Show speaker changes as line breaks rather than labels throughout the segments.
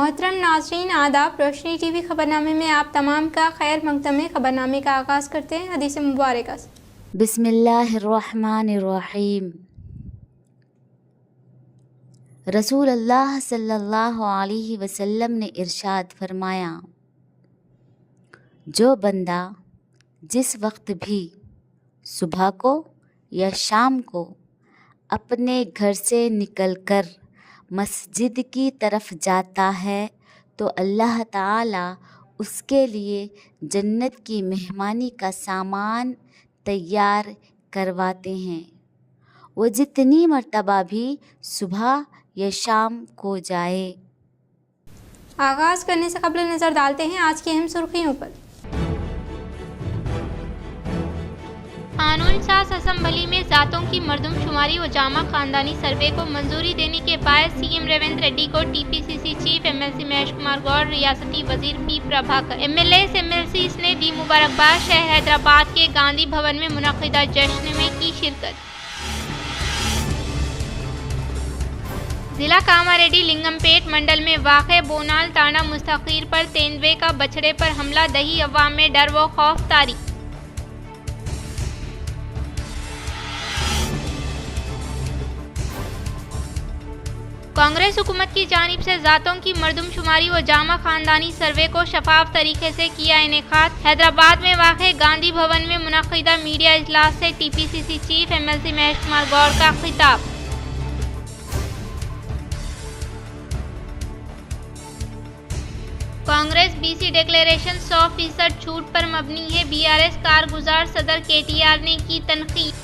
मोहतरम नाज़रीन आदाब। रोशनी टीवी खबरनामे में आप तमाम का खैर मकदम है। खबरनामे का आगाज़ करते हैं हदीस मुबारक से।
बिस्मिल्लाहिर्रहमानिर्रहीम। रसूल अल्लाह सल्लल्लाहु अलैहि वसल्लम ने इरशाद फरमाया, जो बंदा जिस वक्त भी सुबह को या शाम को अपने घर से निकलकर मस्जिद की तरफ जाता है तो अल्लाह ताला उसके लिए जन्नत की मेहमानी का सामान तैयार करवाते हैं। वो जितनी मर्तबा भी सुबह या शाम को जाए।
आगाज़ करने से कबल नज़र डालते हैं आज की अहम सुर्खियों पर। कानून साज असम्बली में ज़ातों की मर्दमशुमारी व जामा खानदानी सर्वे को मंजूरी देने के बाद सीएम रेवंत रेड्डी को TPCC chief MLC Mahesh Kumar Goud, रियासती वजीर पी प्रभाकर, एमएलएस एमएलसीज ने दी मुबारकबाद। शहर हैदराबाद के गांधी भवन में मुनक्किदा जश्न में की शिरकत। जिला कामारेड्डी लिंगमपेट मंडल में वाक़े बोनाल तांडा मुस्तकीर पर तेंदुए का बछड़े पर हमला, दही अवाम में डर व खौफ तारी। कांग्रेस हुकूमत की जानिब से ज़ातों की मर्दमशुमारी व जामा खानदानी सर्वे को शफाफ तरीके से किया इनेकाद। हैदराबाद में वाक़े गांधी भवन में मुनक्किदा मीडिया इजलास से TPCC chief MLC Mahesh Kumar Goud का खिताब। कांग्रेस बीसी डिक्लेरेशन 100% झूठ पर मबनी है, बीआरएस कारगुजार सदर केटीआर ने की तनकीद।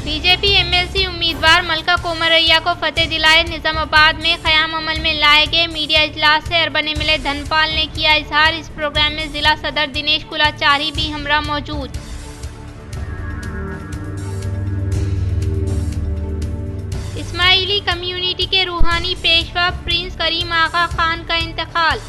बीजेपी एमएलसी उम्मीदवार मलका कोमरैया को फतेह दिलाए। निजामाबाद में क़याम अमल में लाए गए मीडिया इजलास से अरबन एमएलए धनपाल ने किया इजहार। इस प्रोग्राम में जिला सदर दिनेश कुलाचारी भी हमरा मौजूद। इस्माइली कम्युनिटी के रूहानी पेशवा प्रिंस करीम आगा खान का इंतकाल।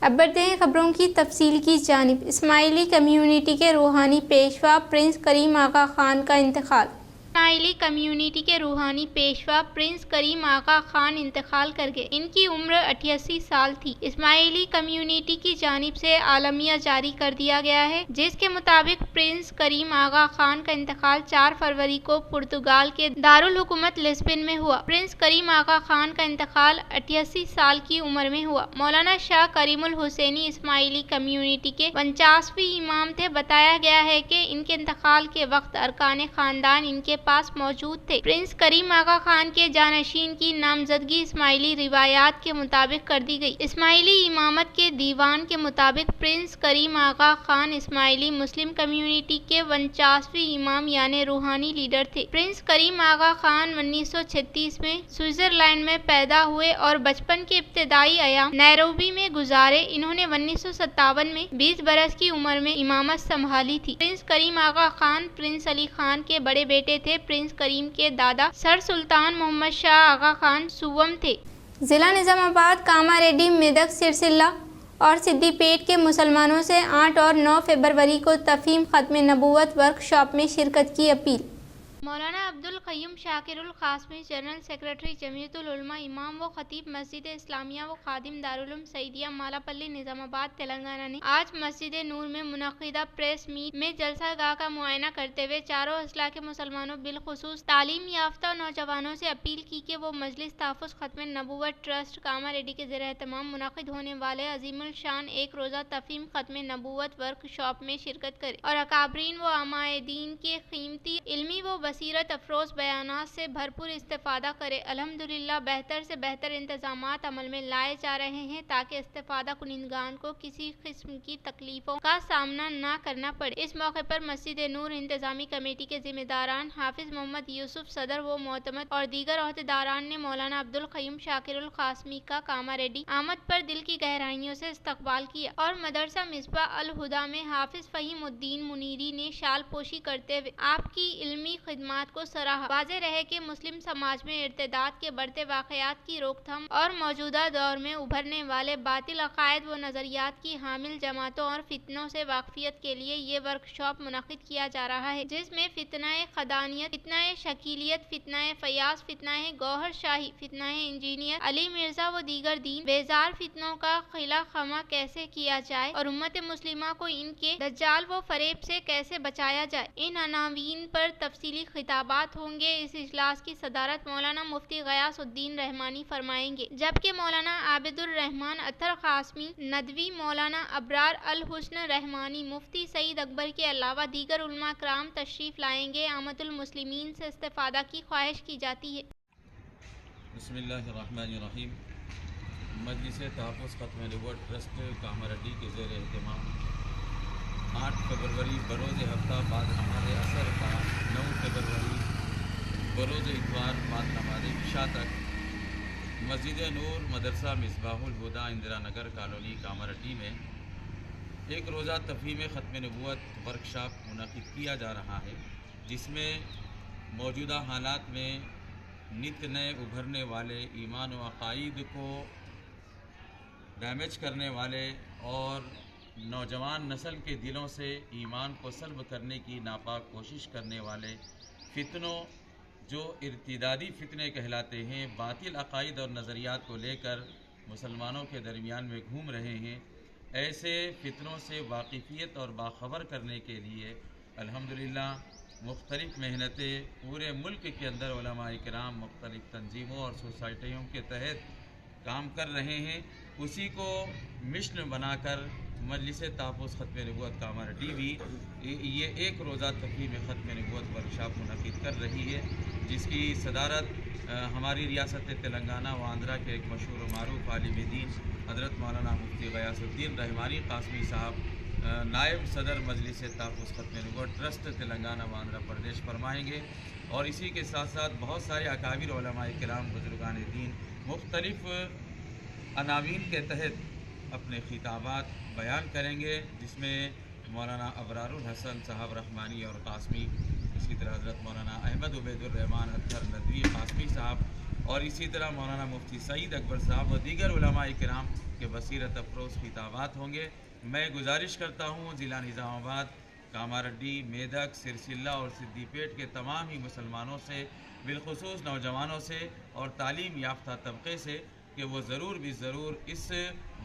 अब बढ़ते हैं खबरों की तफसील की जानिब। इस्माइली कम्युनिटी के रूहानी पेशवा प्रिंस करीम आगा खान का इंतकाल। इस्माइली कम्युनिटी के रूहानी पेशवा प्रिंस करीम आगा खान इंतकाल कर गए। इनकी उम्र 88 साल थी। इस्माइली कम्युनिटी की जानिब से आलमिया जारी कर दिया गया है, जिसके मुताबिक प्रिंस करीम आगा खान का इंतकाल 4 फरवरी को पुर्तगाल के दारुल हुकूमत लिस्बन में हुआ। प्रिंस करीम आगा खान का इंतकाल 88 साल की उम्र में हुआ। मौलाना शाह करीमुल हुसैनी इस्माइली कम्युनिटी के 50वें इमाम थे। बताया गया है कि इनके इंतकाल के वक्त अरकान खानदान इनके पास मौजूद थे। प्रिंस करीम आगा खान के जानशीन की नामजदगी इस्माइली रिवायात के मुताबिक कर दी गई। इस्माइली इमामत के दीवान के मुताबिक प्रिंस करीम आगा खान इस्माइली मुस्लिम कम्युनिटी के 49वें इमाम यानी रूहानी लीडर थे। प्रिंस करीम आगा खान 1936 में स्विट्जरलैंड में पैदा हुए और बचपन के इब्तदाई अयाम नैरोबी में गुजारे। इन्होंने 1957 में 20 बरस की उम्र में इमामत संभाली थी। प्रिंस करीम आगा खान प्रिंस अली खान के बड़े बेटे थे। प्रिंस करीम के दादा सर सुल्तान मोहम्मद शाह आगा खान सुवम थे। जिला निजामाबाद कामारेड्डी मेदक सिरसिल्ला और सिद्दीपेट के मुसलमानों से 8 और 9 फरवरी को तफहीम खत्म नबूवत वर्कशॉप में शिरकत की अपील। मौलाना अब्दुल क़य्यूम शाकिरुल क़ासमी जनरल सेक्रेटरी जमीयतुल उलमा, इमाम व खतीब मस्जिद इस्लामिया व खादिम दारुल उलूम सईदिया मालापल्ली निजामाबाद तेलंगाना ने आज मस्जिद नूर में मुनक्किदा प्रेस मीट में जलसा गाह का मुआयना करते हुए चारों अजला के मुसलमानों बिलखुसूस तालीम याफ्ता नौजवानों से अपील की कि वो मजलिस तहफ़्फ़ुज़ ख़त्म नबूवत ट्रस्ट कामारेड्डी के ज़ेर एहतमाम मुनक़्क़िद होने वाले अज़ीमुल शान एक रोज़ा तफ़हीम ख़त्म नबूवत वर्कशॉप में शिरकत करे और अकाबरीन व अमायदीन के क़ीमती इल्मी व बसीरत अफरोज़ बयानात से भरपूर इस्तेफ़ादा करे। अल्हम्दुलिल्लाह बेहतर से बेहतर इंतज़ामात अमल में लाए जा रहे हैं ताकि इस्तेफ़ादा कुनिंदगान को किसी किस्म की तकलीफ़ों का सामना न करना पड़े। इस मौके पर मस्जिद नूर इंतज़ामी कमेटी के ज़िम्मेदारान हाफिज़ मोहम्मद यूसुफ सदर व मोहतमद और दीगर अहदेदारान ने मौलाना अब्दुल क़य्यूम शाकिरुल क़ासमी का कामारेड्डी आमद पर दिल की गहराइयों से इस्तक़बाल किया और मदरसा मिसबाह अल हुदा में हाफिज़ फ़हीमुद्दीन मुनीरी ने शाल पोशी करते हुए आपकी इल्मी خدمات کو سراہا۔ واضح رہے کہ مسلم سماج میں ارتداد کے بڑھتے واقعات کی روک تھام اور موجودہ دور میں ابھرنے والے باطل عقائد و نظریات کی حامل جماعتوں اور فتنوں سے واقفیت کے لیے یہ ورکشاپ منعقد کیا جا رہا ہے، جس میں فتنہ قدانیت، فتنہ شکیلیت، فتنہ فیاض، فتنہ گوہر شاہی، فتنہ انجینئر علی مرزا و دیگر دین بیزار فتنوں کا خلا خمہ کیسے کیا جائے اور امت مسلمہ کو ان کے دجال و فریب سے کیسے بچایا جائے، ان عناوین پر تفصیلی خطابات ہوں گے۔ اس اجلاس کی صدارت مولانا مفتی غیاث الدین رحمانی فرمائیں گے، جبکہ مولانا عابد الرحمن اطہر قاسمی ندوی، مولانا ابرار الحسن رحمانی، مفتی سعید اکبر کے علاوہ دیگر علماء کرام تشریف لائیں گے۔ عامۃ المسلمین سے استفادہ کی خواہش کی جاتی ہے۔
بسم اللہ الرحمن الرحیم۔ مجلس تحفظ ختم نبوت ٹرسٹ کاماریڈی کے زیر اہتمام 8 فروری بروز ہفتہ بعد نماز عصر کا 9 فروری بروز اتوار بعد نماز عشاء تک مسجد نور مدرسہ مصباح الہدیٰ اندرا نگر کالونی کاماریڈی میں ایک روزہ تفہیم ختم نبوت ورکشاپ منعقد کیا جا رہا ہے، جس میں موجودہ حالات میں نت نئے ابھرنے والے ایمان و عقائد کو ڈیمیج کرنے والے اور نوجوان نسل کے دلوں سے ایمان کو سلب کرنے کی ناپاک کوشش کرنے والے فتنوں، جو ارتدادی فتنے کہلاتے ہیں، باطل عقائد اور نظریات کو لے کر مسلمانوں کے درمیان میں گھوم رہے ہیں، ایسے فتنوں سے واقفیت اور باخبر کرنے کے لیے الحمدللہ مختلف محنتیں پورے ملک کے اندر علماء کرام مختلف تنظیموں اور سوسائٹیوں کے تحت کام کر رہے ہیں۔ اسی کو مشن بنا کر مجلس تحفظ ختم نبوت کاماریڈی بھی یہ ایک روزہ تفہیم ختم نبوت ورکشاپ منعقد کر رہی ہے، جس کی صدارت ہماری ریاست تلنگانہ و آندھرا کے ایک مشہور و معروف عالم دین حضرت مولانا مفتی غیاث الدین رحمانی قاسمی صاحب نائب صدر مجلس تحفظ ختم نبوت ٹرسٹ تلنگانہ و آندھرا پردیش فرمائیں گے، اور اسی کے ساتھ ساتھ بہت سارے اکابر علماء کرام بزرگان دین مختلف عناوین کے تحت اپنے خطابات بیان کریں گے، جس میں مولانا ابرار الحسن صاحب رحمانی اور قاسمی، اسی طرح حضرت مولانا احمد عبید الرحمن اطہر ندوی قاسمی صاحب، اور اسی طرح مولانا مفتی سعید اکبر صاحب و دیگر علماء کرام کے بصیرت افروز خطابات ہوں گے۔ میں گزارش کرتا ہوں ضلع نظام آباد، کاماریڈی، میدک، سرسلہ اور سدی پیٹ کے تمام ہی مسلمانوں سے، بالخصوص نوجوانوں سے اور تعلیم یافتہ طبقے سے، کہ وہ ضرور بھی ضرور اس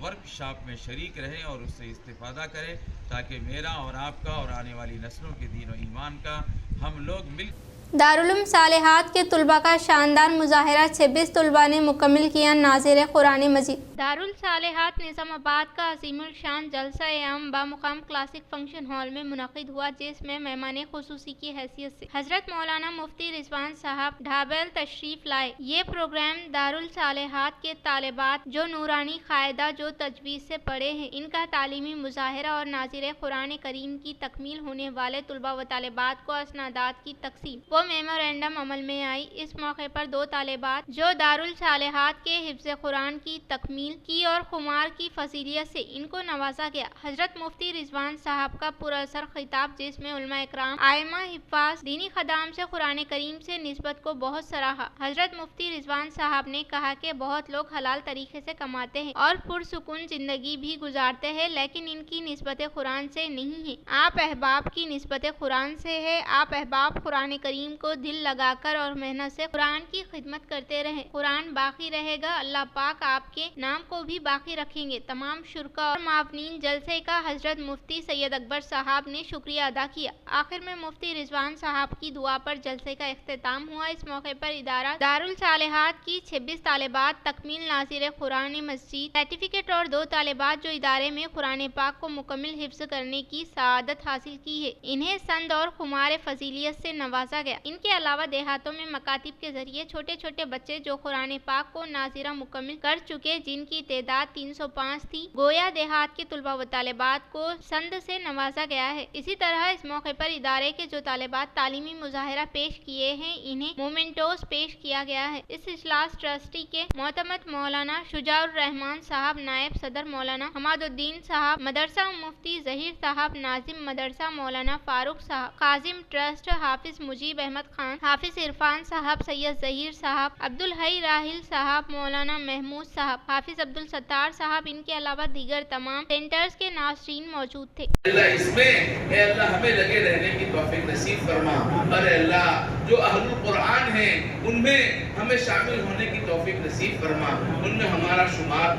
ورکشاپ میں شریک رہیں اور اس سے استفادہ کریں، تاکہ میرا اور آپ کا اور آنے والی نسلوں کے دین و ایمان کا ہم لوگ مل
دارالعلوم صالحات کے طلباء کا شاندار مظاہرہ، 26 طلباء نے مکمل کیا ناظر قرآن مجید۔ دارالصالحات نظام آباد کا عظیم الشان جلسہ عام بامقام کلاسک فنکشن ہال میں منعقد ہوا، جس میں مہمان خصوصی کی حیثیت سے حضرت مولانا مفتی رضوان صاحب ڈھابیل تشریف لائے۔ یہ پروگرام دارالصالحات کے طالبات جو نورانی قاعدہ جو تجویز سے پڑھے ہیں، ان کا تعلیمی مظاہرہ اور ناظر قرآن کریم کی تکمیل ہونے والے طلباء و طالبات کو اسنادات کی تقسیم و میمورینڈم عمل میں آئی۔ اس موقع پر 2 طالبات جو دارالصالحات کے حفظ قرآن کی تکمیل کی اور خمار کی فضیلت سے ان کو نوازا گیا۔ حضرت مفتی رضوان صاحب کا پراثر خطاب، جس میں علماء اکرام، ائمہ، حفاظ، دینی خدام سے قرآن کریم سے نسبت کو بہت سراہا۔ حضرت مفتی رضوان صاحب نے کہا کہ بہت لوگ حلال طریقے سے کماتے ہیں اور پرسکون زندگی بھی گزارتے ہیں، لیکن ان کی نسبت قرآن سے نہیں ہے۔ آپ احباب کی نسبت قرآن سے ہے۔ آپ احباب قرآن کریم کو دل لگا کر اور محنت سے قرآن کی خدمت کرتے رہیں۔ قرآن باقی رہے گا، اللہ پاک آپ کے نام کو بھی باقی رکھیں گے۔ تمام شرکاء اور معاونین جلسے کا حضرت مفتی سید اکبر صاحب نے شکریہ ادا کیا۔ آخر میں مفتی رضوان صاحب کی دعا پر جلسے کا اختتام ہوا۔ اس موقع پر ادارہ دارالصالحات کی 26 طالبات تکمیل ناظر قرآن مجید سرٹیفکیٹ اور 2 طالبات جو ادارے میں قرآن پاک کو مکمل حفظ کرنے کی سعادت حاصل کی ہے، انہیں سند اور خمار فضیلت سے نوازا گیا۔ ان کے علاوہ دیہاتوں میں مکاتب کے ذریعے چھوٹے چھوٹے بچے جو قرآن پاک کو ناظرہ مکمل کر چکے، جن کی تعداد 305 تھی، گویا دیہات کے طلباء و طالبات کو سند سے نوازا گیا ہے۔ اسی طرح اس موقع پر ادارے کے جو طالبات تعلیمی مظاہرہ پیش کیے ہیں، انہیں مومنٹوز پیش کیا گیا ہے۔ اس اجلاس ٹرسٹی کے معتمد مولانا شجاع الرحمان صاحب، نائب صدر مولانا حماد الدین صاحب، مدرسہ مفتی ظہیر صاحب، ناظم مدرسہ مولانا فاروق صاحب، خازم ٹرسٹ حافظ مجیب अहमद खान, हाफिज इरफान साहब, सैयद जहीर साहब, अब्दुल हई राहिल साहब, मौलाना महमूद साहब, हाफिज अब्दुल सत्तार साहब, इनके अलावा दीगर तमाम सेंटर्स के नाज़रीन मौजूद थे।
इसमें अल्लाह हमें लगे रहने की तौफीक नसीब फरमा और अल्लाह जो अहलुल कुरान हैं उनमें हमें शामिल होने की तौफीक नसीब फरमा, उनमें हमारा शुमार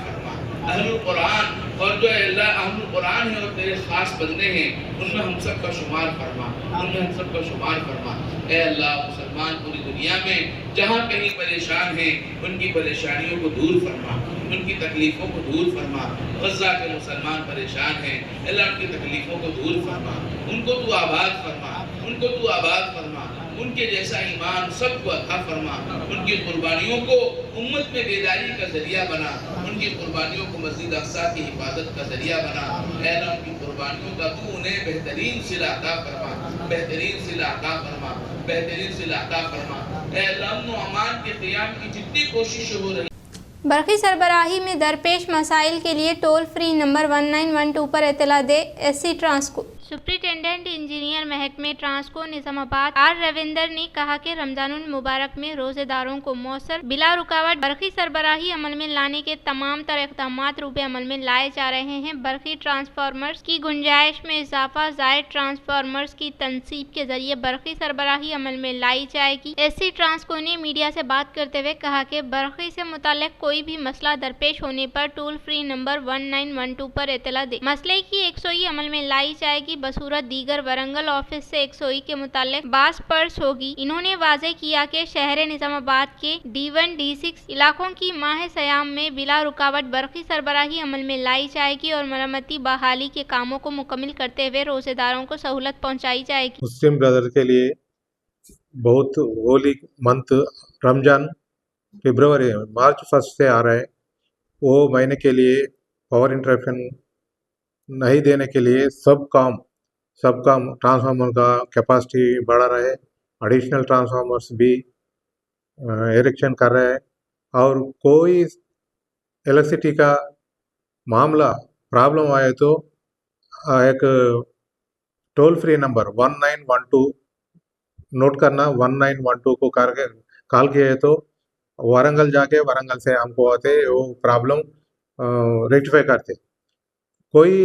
फरमा। अहलुल कुरान और जो अल्लाह अहलुल कुरान है और तेरे खास बंदे हैं उनमें हम सब का शुमार फरमा, ए अल्लाह मुसलमान पूरी दुनिया में जहाँ कहीं परेशान हैं उनकी परेशानियों को दूर फरमा, उनकी तकलीफ़ों को दूर फरमा। गज़ा के मुसलमान परेशान हैं, अल्लाह उनकी तकलीफ़ों को दूर फरमा, उनको तू आबाद फरमा, उनके जैसा ईमान सबको अता फरमा, उनकी कुर्बानियों को उम्मत में बेदारी का जरिया बना, उनकी कुर्बानियों को मस्जिद अक़सा की हिफाजत का जरिया बना। ऐ अल्लाह उनकी कुर्बानियों का तू उन्हें बेहतरीन सिला अता फरमा। ऐ अल्लाह अमन व अमान के क़याम की जितनी कोशिश हो रही
बरक़ी सरबराही में दरपेश मसाइल के लिए टोल फ्री नंबर 1912 पर इत्तला दे एससी ट्रांसको। सुप्रिंटेंडेंट इंजीनियर महकमे ट्रांसको निजामाबाद आर रविंदर ने कहा कि रमजानुल मुबारक में रोजेदारों को मौसर बिला रुकावट बरक़ी सरबराही अमल में लाने के तमाम तर इक़दामात रूपे अमल में लाए जा रहे हैं। बरक़ी ट्रांसफार्मर्स की गुंजाइश में इजाफा, ज़ायद ट्रांसफार्मर्स की तनसीब के जरिए बरक़ी सरबराही अमल में लाई जाएगी। एससी ट्रांसको ने मीडिया से बात करते हुए कहा कि बरक़ी से मुताल्लिक़ कोई भी मसला दरपेश होने पर टोल फ्री नंबर 1912 पर इत्तला दे मसले की 101 अमल में लाई जाएगी बसूरत दीगर वरंगल ऑफिस से 101 के मुताल्लिक बास पर्स होगी। इन्होंने वाज़े किया कि शहर निजामाबाद के D1 D6 इलाकों की माह सयाम में बिला रुकावट बरक़ी सरबराही अमल में लाई जाएगी और मरम्मती बहाली के कामों को मुकम्मल करते हुए रोजेदारों को सहूलत पहुँचाई जाएगी।
मुस्लिम ब्रदर के लिए बहुत होली मंथ रमजान फरवरी मार्च 1 से आ रहा है, वो महीने के लिए पावर इंटरप्शन नहीं देने के लिए सबका ट्रांसफार्मर का कैपेसिटी बढ़ा रहे, एडिशनल ट्रांसफार्मर्स भी इरेक्शन कर रहे हैं और कोई इलेक्ट्रिसिटी का मामला प्रॉब्लम आए तो एक टोल फ्री नंबर 1912 नोट करना, 1912 को करके कॉल किए तो वारंगल जाके वारंगल से हमको आते वो प्रॉब्लम रेक्टिफाई करते। कोई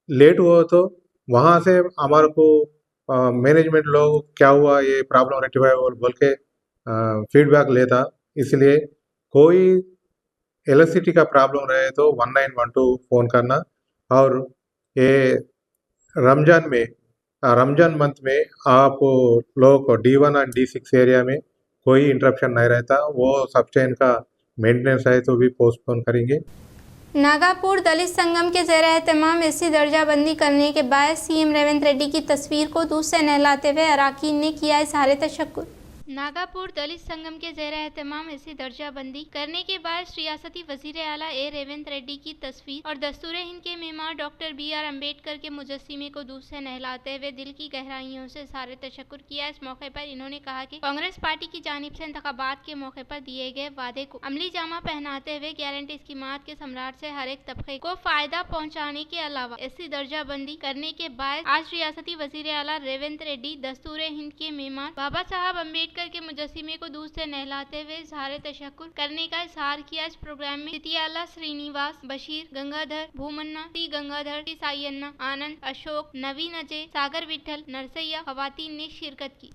लेट हुआ तो वहाँ से हमारे को मैनेजमेंट लोग क्या हुआ ये प्रॉब्लम रेक्टिफाई बोल के फीडबैक लेता। इसलिए कोई इलेक्ट्रिसिटी का प्रॉब्लम रहे तो 1912 फ़ोन करना। और ये रमजान मंथ में आप लोगों को D1 और D6 एरिया में कोई इंटरप्शन नहीं रहता, वो सबस्टेशन का मेंटेनेंस है तो भी पोस्टपोन करेंगे।
नागापुर दलित संगम के ज़ेर एहतमाम एससी दर्जा बंदी करने के बाद सीएम रेवंत रेड्डी की तस्वीर को दूध से नहलाते हुए अरकान ने किया इज़हार तशक्कुर। नागापुर दलित संगम के ज़ेर एहतमाम एससी दर्जा बंदी करने के बाद रियासती वज़ीर आला ए रेवंत रेड्डी की तस्वीर और दस्तूर हिंद के मेहमान डॉक्टर BR अम्बेडकर के मुजस्सिमे को दूध से नहलाते हुए दिल की गहराइयों से इज़हार तशक्कुर किया। इस मौके पर इन्होंने कहा कि कांग्रेस पार्टी की जानिब से इंतखाबात के मौके पर दिए गए वादे को अमली जामा पहनाते हुए गारंटी स्कीमात के सम्राट से हर एक तबके को फायदा पहुँचाने के अलावा एससी दर्जा बंदी करने के बाद आज रियासती वज़ीर आला रेवंत रेड्डी दस्तूर हिंद के मेहमान बाबा साहब अम्बेडकर के मुजस्सिमे को दूध से नहलाते हुए इज़हार तशक्कुर करने का इज़हार किया। इस प्रोग्राम में सितियाला श्रीनिवास, बशीर, गंगाधर, भूमन्ना, सी गंगाधर, सी साइयन्ना, आनंद, अशोक, नवीन, अजय, सागर विठल, नरसैया खवातीन ने शिरकत की।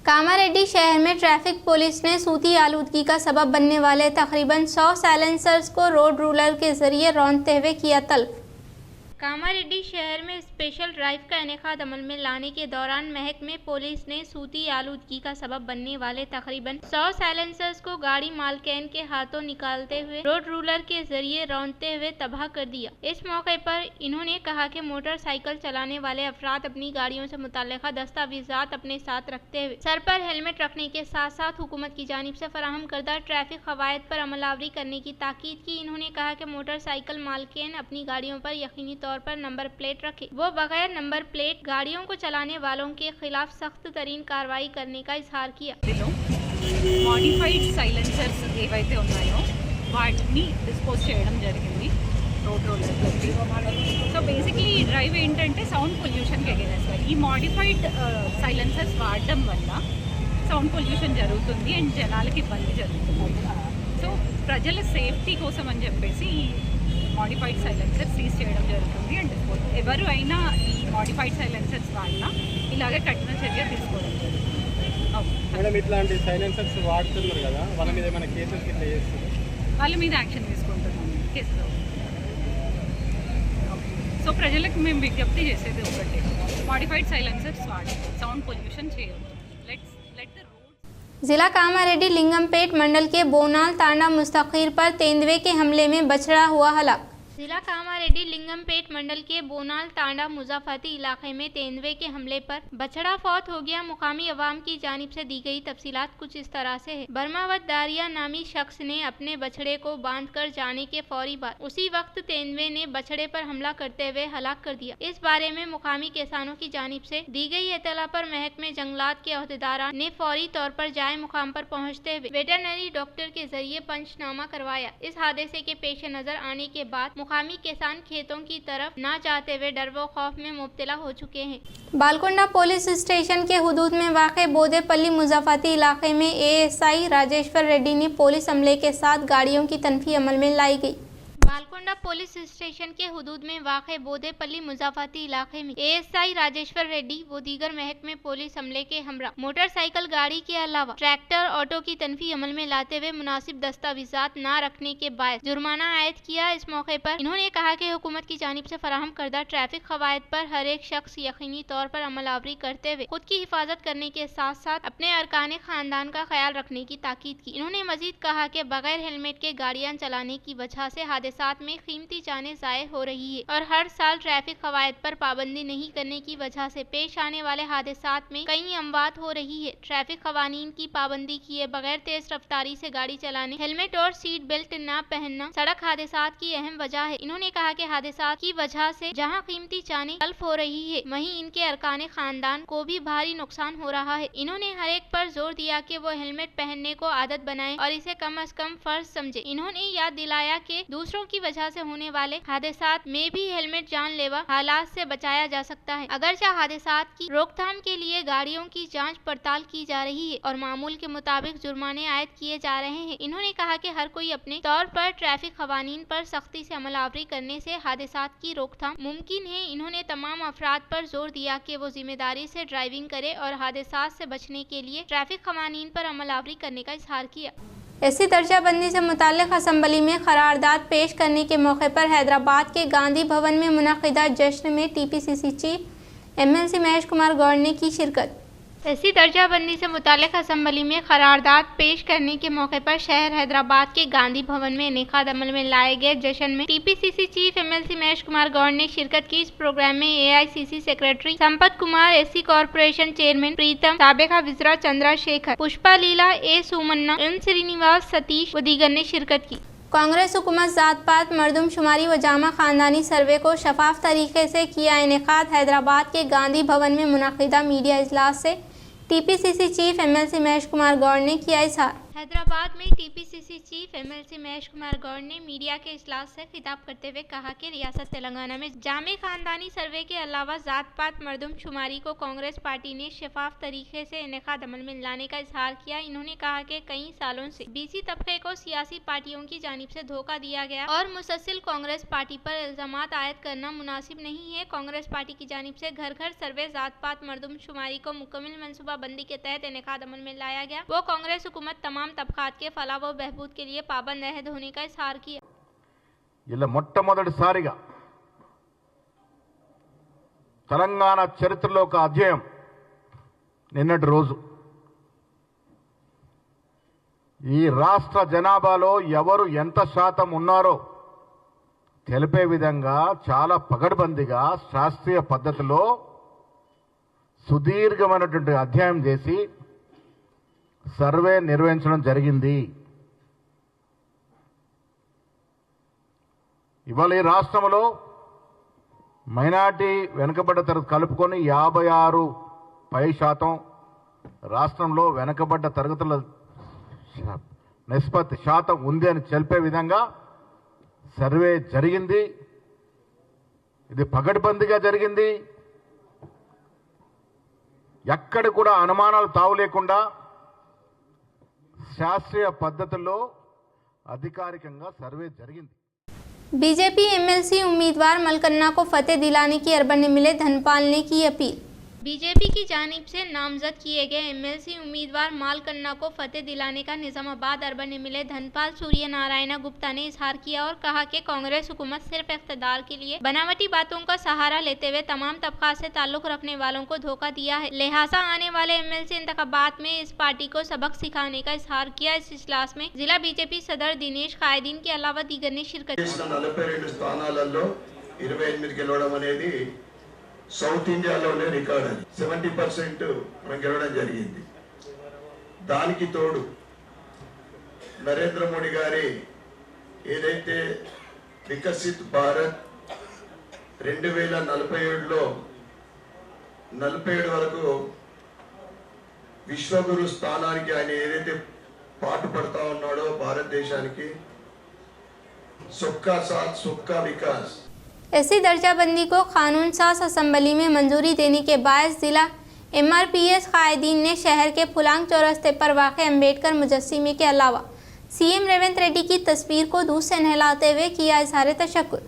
कामारेड्डी शहर में ट्रैफिक पुलिस ने सूती आलूदगी का सबब बनने वाले तकरीबन 100 साइलेंसर्स को रोड रूलर के जरिए रौंदते हुए किया तल्फ। कामारेड्डी शहर में स्पेशल ड्राइव का इनेकाद अमल में लाने के दौरान महकमे पुलिस ने सूती आलूदगी का सबब बनने वाले तकरीबन 100 साइलेंसर्स को गाड़ी मालकिन के हाथों निकालते हुए रोड रूलर के जरिए रौंदते हुए तबाह कर दिया। इस मौके पर इन्होंने कहा कि मोटरसाइकिल चलाने वाले अफराद अपनी गाड़ियों से मुताल्लिका दस्तावेजात अपने साथ रखते हुए सर पर हेलमेट रखने के साथ साथ हुकूमत की जानिब से फराहम करदा ट्रैफिक कवायद पर अमलावरी करने की ताकीद की। इन्होंने कहा कि मोटरसाइकिल मालकिन अपनी गाड़ियों पर यकीनी तौर पर नंबर प्लेट रखे, वो बगैर नंबर प्लेट गाड़ियों को चलाने वालों के खिलाफ सख्त तरीन कार्रवाई करने का इजहार किया।
మోడిఫైడ్ సైలెన్సర్స్ ఏవైతే ఉన్నాయో వాటిని డిస్పోజ్ చేయడం జరిగింది రోడ్ రోలర్లకి. సో బేసిక్లీ ఈ డ్రైవ్ ఏంటంటే సౌండ్ పొల్యూషన్కి అగేనెస్ట్. ఈ మోడిఫైడ్ సైలెన్సర్స్ వాడడం వల్ల సౌండ్ పొల్యూషన్ జరుగుతుంది అండ్ జనాలకి ఇబ్బంది జరుగుతుంది. సో ప్రజల సేఫ్టీ కోసం అని చెప్పేసి ఈ మోడిఫైడ్ సైలెన్సర్ సీజ్ చేయడం జరుగుతుంది. అండ్ ఎవరు అయినా ఈ మోడిఫైడ్ సైలెన్సర్స్ వాడినా ఇలాగే కఠిన చర్య తీసుకోవడం జరుగుతుంది.
మేడం, ఇట్లాంటి సైలెన్సర్స్ వాడుతున్నారు కదా, వాళ్ళ మీద ఏమైనా కేసెస్ కింద చేస్తారు?
వాళ్ళ మీద యాక్షన్ తీసుకుంటున్నాం కేసులో. సో ప్రజలకు మేము విజ్ఞప్తి చేసేది ఒకటి, మోడిఫైడ్ సైలెన్సర్స్ వాడి సౌండ్ పొల్యూషన్ చేయొద్దు. Let the road.
जिला कामारेड्डी लिंगमपेट मंडल के बोनाल तांडा मुस्तकीर पर तेंदुए के हमले में बछड़ा हुआ हलाक। जिला कामारेड्डी लिंगमपेट मंडल के बोनाल तांडा मुजाफती इलाके में तेंदुए के हमले पर बछड़ा फौत हो गया। मुकामी अवाम की जानिब से दी गई तफसीलात कुछ इस तरह से है। बर्मावत दारिया नामी शख्स ने अपने बछड़े को बांध कर जाने के फौरी बाद उसी वक्त तेंदुए ने बछड़े पर हमला करते हुए हलाक कर दिया। इस बारे में मुकामी किसानों की जानिब से दी गई इत्तला पर महकमे जंगलात के अहदेदार ने फौरी तौर पर जाए मुकाम पर पहुँचते हुए वेटरनरी डॉक्टर के जरिए पंचनामा करवाया। इस हादसे के पेश नजर आने के बाद मुकामी किसान खेतों की तरफ न जाते हुए डर व खौफ में मुब्तला हो चुके हैं। बालकोंडा पुलिस स्टेशन के हुदूद में वाक़े बोदेपल्ली मुजाफती इलाके में ASI राजेश्वर रेड्डी ने पुलिस अमले के साथ गाड़ियों की तनफी अमल में लाई गई। बालकोंडा पुलिस स्टेशन के हुदूद में वाक़े बोदेपल्ली मुजाफती इलाके में ASI राजेश्वर रेड्डी व दीगर महकमे पुलिस अमले के हमरा मोटरसाइकिल गाड़ी के अलावा ट्रैक्टर ऑटो की तनफी अमल में लाते हुए मुनासिब दस्तावेजात न रखने के बाद जुर्माना आयद किया। इस मौके पर इन्होंने कहा कि हुकूमत की जानिब से फराहम करदा ट्रैफिक कवायद पर हर एक शख्स यकीनी तौर पर अमलावरी करते हुए खुद की हिफाजत करने के साथ साथ अपने अरकान खानदान का ख्याल रखने की ताकीद की। इन्होंने मजीद कहा कि बगैर हेलमेट के गाड़ियां चलाने की वजह से हादसात में कीमती जानें ज़ाय हो रही है और हर साल ट्रैफिक कवायद पर पाबंदी नहीं करने की वजह से पेश आने वाले हादसात में कई अमवात हो रही है। ट्रैफिक कवानीन की पाबंदी किए बगैर तेज रफ्तारी से गाड़ी चलाने, हेलमेट और सीट बेल्ट न पहनना सड़क हादसात की अहम वजह है। इन्होंने कहा कि हादसात की वजह से जहां कीमती जानें तल्फ हो रही है वहीं इनके अरकान खानदान को भी भारी नुकसान हो रहा है। इन्होंने हर एक पर जोर दिया कि वो हेलमेट पहनने को आदत बनाए और इसे कम अज कम फर्ज समझे। इन्होंने याद दिलाया कि दूसरों की वजह से होने वाले हादसात में भी हेलमेट जानलेवा हालात से बचाया जा सकता है। अगरचे हादसात की रोकथाम के लिए गाड़ियों की जांच पड़ताल की जा रही है और मामूल के मुताबिक जुर्माने आयद किए जा रहे हैं। इन्होंने कहा कि हर कोई अपने तौर पर ट्रैफिक कवानीन पर सख्ती से अमलावरी करने से हादसात की रोकथाम मुमकिन है। इन्होंने तमाम अफराद पर जोर दिया कि वो जिम्मेदारी से ड्राइविंग करे और हादसात से बचने के लिए ट्रैफिक कवानीन पर अमलावरी करने का इजहार किया। ऐसी दर्जाबंदी से मुताल्लिक़ असम्बली में करारदाद पेश करने के मौके पर हैदराबाद के गांधी भवन में मुनक़िदा जश्न में TPCC chief MLC Mahesh Kumar Goud ने की शिरकत। ऐसी दर्जाबंदी से मुताल्लिक़ असम्बली में करारदाद पेश करने के मौके पर शहर हैदराबाद के गांधी भवन में इनेकाद अमल में लाए गए जश्न में TPCC chief MLC Mahesh Kumar Goud ने शिरकत की। इस प्रोग्राम में AICC secretary Sampath Kumar, SC corporation chairman Pritam, साबिका विज़रा चंद्रशेखर, पुष्पा लीला, A सुमन्ना, M श्रीनिवास, सतीश व दीगर ने शिरकत की। कांग्रेस हुकूमत ज़ात पात मरदमशुमारी व जामा खानदानी सर्वे को शफाफ तरीके से किया इनेकाद। हैदराबाद के गांधी भवन में मुनक़िदा मीडिया इजलास से TPCC chief MLC Mahesh Kumar Goud ने किया इजहार। हैदराबाद में TPCC chief MLC Mahesh Kumar Goud ने मीडिया के इजलास से खिताब करते हुए कहा कि रियासत तेलंगाना में जामे खानदानी सर्वे के अलावा ज़ात पात मरदमशुमारी को कांग्रेस पार्टी ने शफाफ तरीके से इनेकाद अमल में लाने का इजहार किया। इन्होंने कहा कि कई सालों से BC तबके को सियासी पार्टियों की जानिब से धोखा दिया गया और मुसलसल कांग्रेस पार्टी पर इल्जामात आयद करना मुनासिब नहीं है। कांग्रेस पार्टी की जानिब से घर घर सर्वे ज़ात पात मरदमशुमारी को मुकम्मल मनसूबाबंदी के तहत इनेकाद अमल में लाया गया। वो कांग्रेस हुकूमत तमाम तबकात के फलाह व बहबूद के लिए पाबंद अहद होने का इजहार किया।
ఇలా మొట్టమొదటిసారిగా తెలంగాణ చరిత్రలో ఒక అధ్యాయం నిన్నటి రోజు ఈ రాష్ట్ర జనాభాలో ఎవరు ఎంత శాతం ఉన్నారో తెలిపే విధంగా చాలా పగడ్బందీగా శాస్త్రీయ పద్ధతిలో సుదీర్ఘమైనటువంటి అధ్యయనం చేసి సర్వే నిర్వహించడం జరిగింది। ఇవాళ ఈ రాష్ట్రంలో మైనారిటీ వెనుకబడ్డ తరగతి కలుపుకొని 56% రాష్ట్రంలో వెనుకబడ్డ తరగతుల నిష్పత్తి శాతం ఉంది అని తెలిపే విధంగా సర్వే జరిగింది। ఇది పగడ్బందీగా జరిగింది. ఎక్కడ కూడా అనుమానాలు తావు లేకుండా శాస్త్రీయ పద్ధతుల్లో అధికారికంగా సర్వే జరిగింది.
बीजेपी एमएलसी उम्मीदवार मलकन्ना को फतेह दिलाने की अर्बन ने मिले धनपाल ने की अपील। बीजेपी की जानिब से नामजद किए गए एमएलसी उम्मीदवार मालकन्ना को फतेह दिलाने का निजामाबाद अर्बन में मिले धनपाल सूर्य नारायण गुप्ता ने इजहार किया और कहा कि कांग्रेस हुकूमत सिर्फ इख्तियार के लिए बनावटी बातों का सहारा लेते हुए तमाम तबकात से ताल्लुक रखने वालों को धोखा दिया है, लिहाजा आने वाले एमएलसी इंतखाबात में इस पार्टी को सबक सिखाने का इजहार किया। इस इजलास में जिला बीजेपी सदर दिनेश कायदीन के अलावा दीगर ने शिरकत की।
సౌత్ ఇండియాలోనే రికార్డ్ అది 70% మనం గెలవడం జరిగింది. దానికి తోడు నరేంద్ర మోడీ గారి ఏదైతే వికసిత్ భారత్ 2047లో 47 వరకు విశ్వగురు స్థానానికి ఆయన ఏదైతే పాటుపడతా ఉన్నాడో భారతదేశానికి सबका साथ सबका विकास
ऐसी दर्जाबंदी को कानून साज असम्बली में मंजूरी देने के बायस जिला एमआरपीएस कायदीन ने शहर के फुलांग चौरस्ते पर वाक़ अम्बेडकर मुजस्सिमे के अलावा सीएम रेवंत रेड्डी की तस्वीर को दूध से नहलाते हुए किया इजहार तशक्कुर।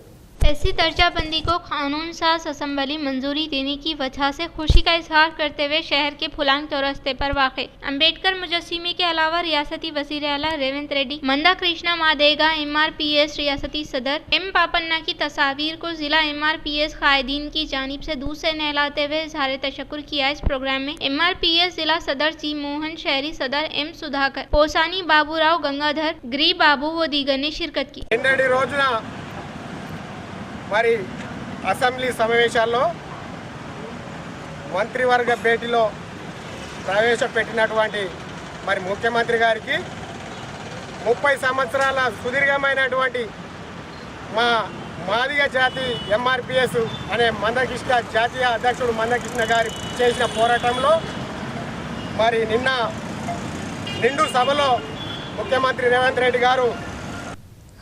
ऐसी दर्जाबंदी को कानून साज असम्बली मंजूरी देने की वजह से खुशी का इजहार करते हुए शहर के फुलांग चौरस्ते पर वाक़ अम्बेडकर मुजस्सिमे के अलावा रियासती वज़ीर आला रेवंत रेड्डी, मंदा कृष्णा मादेगा, एमआरपीएस रियासती सदर एम पापन्ना की तस्वीर को जिला एमआरपीएस कायदीन की जानिब से दूध से नहलाते हुए इजहार तशक्कुर किया। इस प्रोग्राम में एमआरपीएस जिला सदर जी मोहन, शहरी सदर एम सुधाकर, पोसानी बाबूराव, गंगाधर, ग्री बाबू व दीगर ने शिरकत की।
మరి అసెంబ్లీ సమావేశాల్లో మంత్రివర్గ భేటీలో ప్రవేశపెట్టినటువంటి మరి ముఖ్యమంత్రి గారికి 30 సంవత్సరాల సుదీర్ఘమైనటువంటి మా మాదిగ జాతి ఎంఆర్పిఎస్ అనే మందకృష్ణ జాతీయ అధ్యక్షుడు మందకృష్ణ గారి చేసిన పోరాటంలో మరి నిన్న నిండు సభలో ముఖ్యమంత్రి రేవంత్ రెడ్డి గారు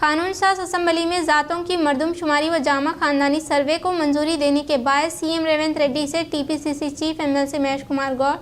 कानून साज असम्बली में ज़ातों की मर्दमशुमारी व जामा खानदानी सर्वे को मंजूरी देने के बाद सीएम रेवंत रेड्डी से TPCC chief MLC Mahesh Kumar Goud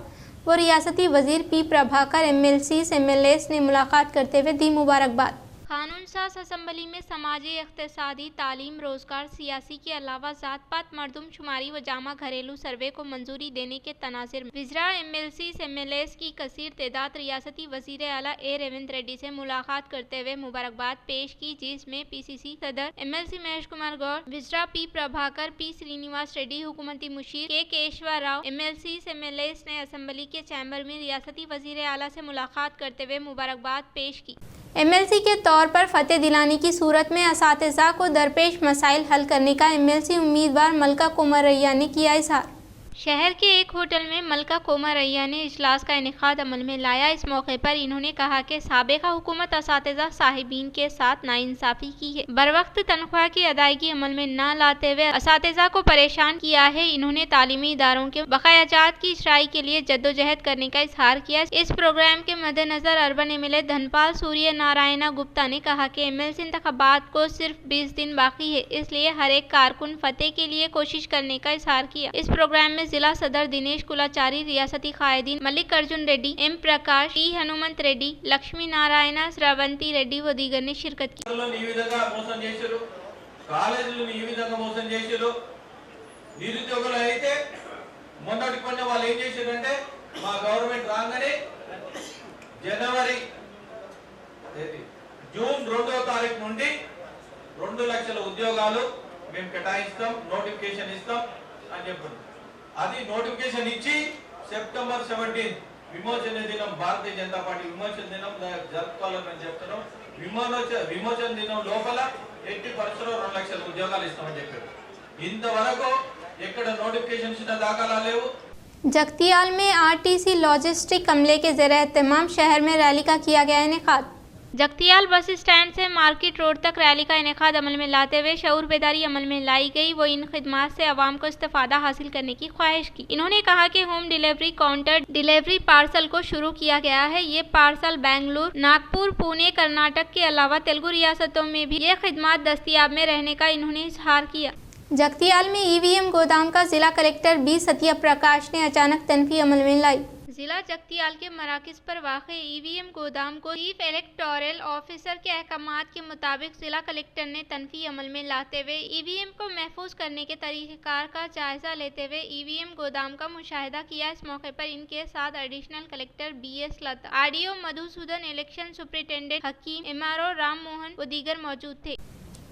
व रियासती वजीर पी प्रभाकर एमएलसी एमएलएस ने मुलाकात करते हुए दी मुबारकबाद। कानून साज असम्बली में समाजी, इख्तिसादी, तालीम, रोजगार, सियासी के अलावा ज़ात पात मर्दमशुमारी व जामा घरेलू सर्वे को मंजूरी देने के तनाज़ुर में विज़रा एमएलसी एमएलएस की कसीर तादाद रियासती वज़ीर आला ए रेवंत रेड्डी से मुलाकात करते हुए मुबारकबाद पेश की, जिसमें पीसीसी सदर एमएलसी महेश कुमार गौड़, विज़रा पी प्रभाकर, पी श्रीनिवास रेड्डी, हुकूमती मुशीर के केशवा राव, एमएलसी एमएलएस ने असम्बली के चैम्बर में रियासती वज़ीर आला से मुलाकात करते हुए मुबारकबाद पेश की। एमएलसी के तौर पर फतेह दिलाने की सूरत में असातिज़ा को दरपेश मसाइल हल करने का एमएलसी उम्मीदवार मलका कोमरैया ने किया इजहार। शहर के एक होटल में मलका कोमरैया ने इजलास का इनेकाद अमल में लाया। इस मौके पर इन्होंने कहा कि साबिका हुकूमत असातिज़ा साहिबीन के साथ नाइंसाफ़ी की है, बरवक्त तनख्वाह की अदायगी अमल में न लाते हुए असातिज़ा को परेशान किया है। इन्होंने तालीमी इदारों के बकायाजात की इशराई के लिए जद्दोजहद करने का इजहार किया। इस प्रोग्राम के मद्देनजर अर्बन एमएलए धनपाल सूर्य नारायण गुप्ता ने कहा कि एमएलसी इंतखाबात को सिर्फ 20 दिन बाकी है, इसलिए हर एक कारकुन फतेह के लिए कोशिश करने का इजहार किया। इस प्रोग्राम में जिला सदर दिनेश कुलाचारी, रियासती कायदीन मल्लिक अर्जुन रेड्डी, एम प्रकाश, टी हनुमंत रेड्डी, लक्ष्मी नारायण, श्रवंती रेड्डी व दीगर ने शिरकत की।
నిరుద్యోగులు అయితే మొన్నటి కొన్ని వాళ్ళు ఏం చేశారంటే మా గవర్నమెంట్ రాగానే జూన్ 2వ తారీఖు నుండి 2 లక్షల ఉద్యోగాలు మేము కేటాయిస్తాం, నోటిఫికేషన్ ఇస్తాం అని చెప్పారు. అది నోటిఫికేషన్ ఇచ్చి సెప్టెంబర్ 17 విమోచన దినం, భారతీయ జనతా పార్టీ విమోచన దినం జరుపుకోవాలని చెప్తున్నాం. విమోచన దినం లోపల 80% 2 లక్షల ఉద్యోగాలు ఇస్తామని చెప్పారు. ఇంతవరకు ఎక్కడ నోటిఫికేషన్ ఇచ్చిన దాఖలా లేవు.
जगतियाल में आरटीसी लॉजिस्टिक अमले के ज़रिए तमाम शहर में रैली का किया गया इनेकाद। जगतियाल बस स्टैंड से मार्केट रोड तक रैली का इनेकाद अमल में लाते हुए शऊर बेदारी अमल में लाई गई। वो इन खिदमात से आवाम को इस्तेफादा हासिल करने की ख्वाहिश की। इन्होंने कहा कि home delivery counter delivery parcel को शुरू किया गया है। ये पार्सल बेंगलुरु, नागपुर, पुणे, कर्नाटक के अलावा तेलुगु रियासतों में भी ये खिदमात दस्तियाब में रहने का इन्होंने इजहार किया। जगतियाल में ईवीएम गोदाम का जिला कलेक्टर बी सत्य प्रकाश ने अचानक तनफी अमल में लाई। जिला जगतियाल के मराकज पर वाक़ ईवीएम गोदाम को चीफ इलेक्टोरल ऑफिसर के अहकामात के मुताबिक जिला कलेक्टर ने तनफी अमल में लाते हुए ईवीएम को महफूज करने के तरीक़ेकार का जायजा लेते हुए ईवीएम गोदाम का मुशाहिदा किया। इस मौके पर इनके साथ एडिशनल कलेक्टर BS लता, आरडीओ मधुसूदन, इलेक्शन सुपरिटेंडेंट हकीम, MRO राम मोहन व दीगर मौजूद थे।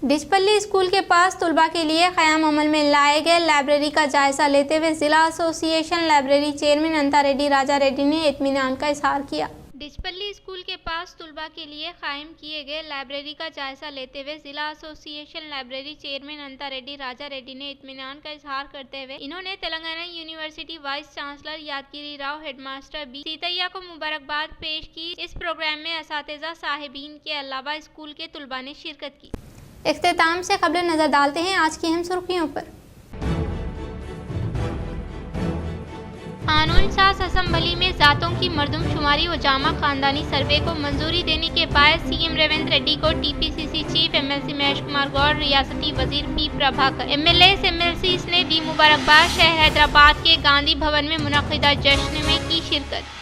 डिचपल्ली स्कूल के पास तुलबा के लिए क़याम अमल में लाए गए लाइब्रेरी का जायजा लेते हुए जिला एसोसिएशन लाइब्रेरी चेयरमैन अंता रेड्डी राजा रेड्डी ने इत्मीनान का इजहार किया। डिचपल्ली स्कूल के पास तुलबा के लिए कायम किए गए लाइब्रेरी का जायजा लेते हुए जिला एसोसिएशन लाइब्रेरी चेयरमैन अंता रेड्डी राजा रेड्डी ने इत्मीनान का इजहार करते हुए इन्होंने तेलंगाना यूनिवर्सिटी वाइस चांसलर यादगिरी राव, हेडमास्टर बी सीतैया को मुबारकबाद पेश की। इस प्रोग्राम में असातिज़ा साहिबीन के अलावा स्कूल के तुलबा ने शिरकत की। इख्तिताम से खबर नजर डालते हैं आज की अहम सुर्खियों पर। कानून साज असम्बली में जातों की मर्दमशुमारी व जामा खानदानी सर्वे को मंजूरी देने के बाद CM रेवंत रेड्डी को TPCC chief MLC Mahesh Kumar Goud, रियासती वजीर P प्रभाकर, MLAs MLCs ने दी मुबारकबाद। शहर हैदराबाद के गांधी भवन में मुनक़िदा जश्न में की शिरकत।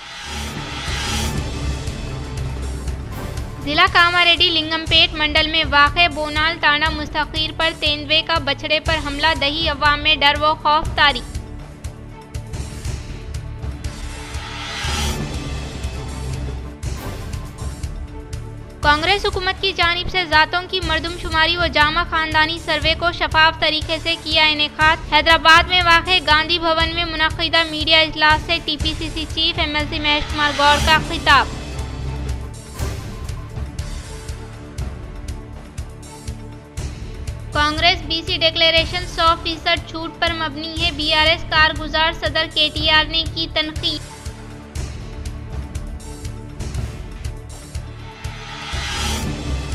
जिला कामारेड्डी लिंगमपेट मंडल में वाक़े बोनाल ताना मुस्तकीर पर तेंदुए का बछड़े पर हमला, दही अवाम में डर व खौफ तारी। कांग्रेस हुकूमत की जानिब से जातों की मर्दमशुमारी व जामा खानदानी सर्वे को शफाफ तरीके से किया इनेकाद। हैदराबाद में वाक़े गांधी भवन में मुनक़िदा मीडिया इजलास से TPCC chief MLC Mahesh Kumar Goud का खिताब। कांग्रेस BC डिक्लेरेशन 100% झूठ पर मबनी है, BRS कारगुजार सदर KTR ने की तनकीद।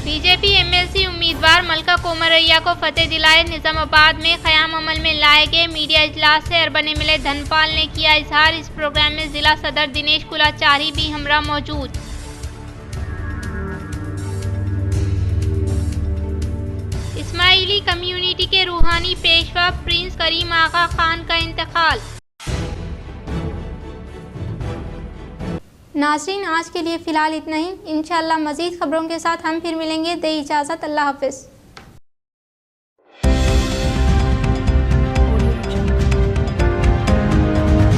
बीजेपी MLC उम्मीदवार मलका कोमरैया को फतेह दिलाए। निजामाबाद में क़याम अमल में लाए गए मीडिया इजलास से अरबन MLA धनपाल ने किया इजहार। इस प्रोग्राम में जिला सदर दिनेश कुलाचारी भी हमरा मौजूद। इस्माइली कम्युनिटी के रूहानी पेशवा प्रिंस करीम आगा खान का इंतकाल। नाज़रीन, आज के लिए फ़िलहाल इतना ही। इंशाअल्लाह मज़ीद खबरों के साथ हम फिर मिलेंगे। दे इजाज़त, अल्लाह हाफ़िज़।